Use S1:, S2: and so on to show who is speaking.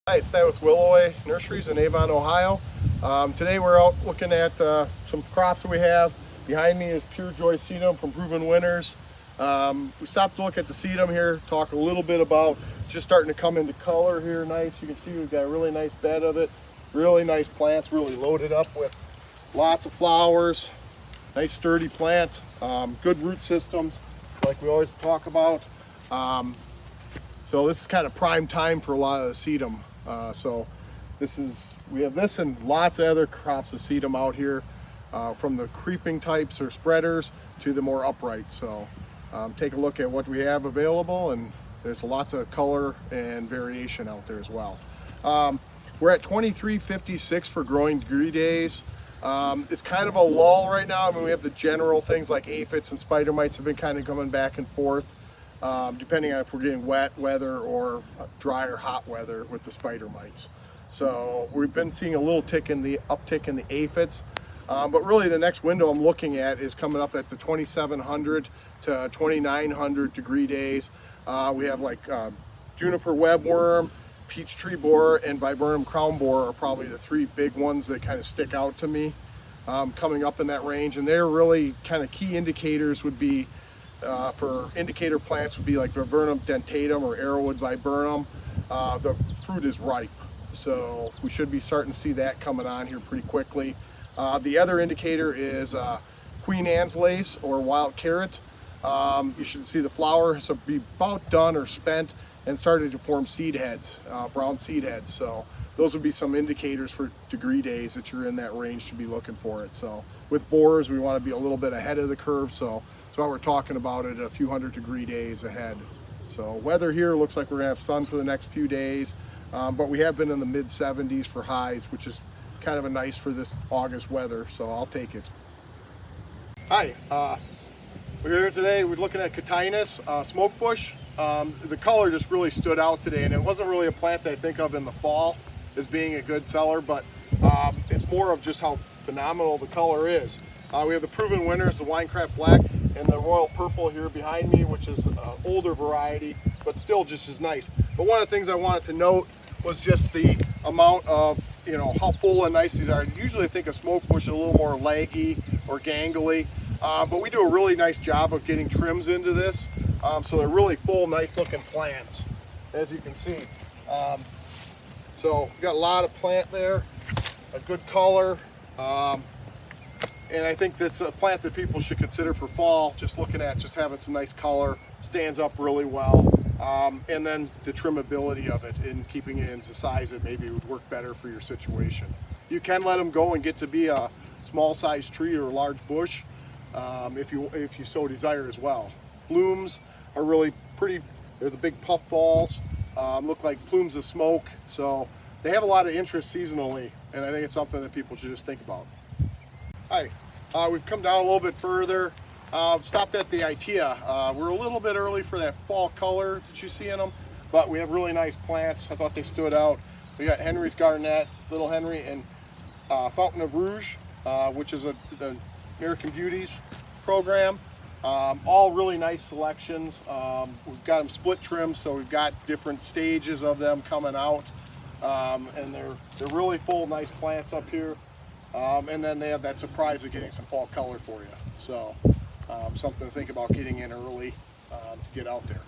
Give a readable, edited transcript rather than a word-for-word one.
S1: Hi, it's Thad with Willoway Nurseries in Avon, Ohio. Today we're out looking at some crops that we have. Behind me is Pure Joy Sedum from Proven Winners. We stopped to look at the sedum here, talk a little bit about just starting to come into color here nice. You can see we've got a really nice bed of it, really nice plants, really loaded up with lots of flowers, nice sturdy plant, good root systems like we always talk about. So this is kind of prime time for a lot of the sedum. We have this and lots of other crops of sedum out here, from the creeping types or spreaders to the more upright. So take a look at what we have available, and there's lots of color and variation out there as well. We're at 23.56 for growing degree days. It's kind of a lull right now. I mean, we have the general things like aphids and spider mites have been kind of coming back and forth, depending on if we're getting wet weather or dry or hot weather with the spider mites. So we've been seeing a little uptick in the aphids, but really the next window I'm looking at is coming up at the 2700 to 2900 degree days. We have like juniper webworm, peach tree borer, and viburnum crown borer are probably the three big ones that kind of stick out to me, coming up in that range. And they're really kind of key indicators would be, for indicator plants would be like viburnum dentatum or arrowwood viburnum. The fruit is ripe, so we should be starting to see that coming on here pretty quickly. The other indicator is Queen Anne's lace or wild carrot. You should see the flower so be about done or spent and started to form seed heads, brown seed heads. So those would be some indicators for degree days that you're in that range to be looking for it. So with borers, we want to be a little bit ahead of the curve. So that's why we're talking about it a few hundred degree days ahead. So weather here looks like we're gonna have sun for the next few days, but we have been in the mid 70s for highs, which is kind of a nice for this August weather. So I'll take it. Hi, we're here today. We're looking at Catinus smoke bush. The color just really stood out today, and it wasn't really a plant that I think of in the fall as being a good seller, but it's more of just how phenomenal the color is. We have the Proven Winners, the Winecraft Black, and the Royal Purple here behind me, which is an older variety, but still just as nice. But one of the things I wanted to note was just the amount of, how full and nice these are. Usually I think a smoke bush is a little more leggy or gangly, but we do a really nice job of getting trims into this. So they're really full, nice looking plants, as you can see. So we've got a lot of plant there, a good color. And I think that's a plant that people should consider for fall, just looking at just having some nice color, stands up really well. And then the trimmability of it and keeping it into size that maybe would work better for your situation. You can let them go and get to be a small size tree or a large bush, if you so desire as well. Blooms are really pretty. They're the big puff balls, look like plumes of smoke. So they have a lot of interest seasonally, and I think it's something that people should just think about. Hi, we've come down a little bit further, stopped at the Itea. We're a little bit early for that fall color that you see in them, but we have really nice plants. I thought they stood out. We got Henry's Garnet, Little Henry, and Fountain of Rouge, which is the American Beauties program. All really nice selections. We've got them split trim, so we've got different stages of them coming out, and they're really full, nice plants up here. And then they have that surprise of getting some fall color for you. So something to think about getting in early to get out there.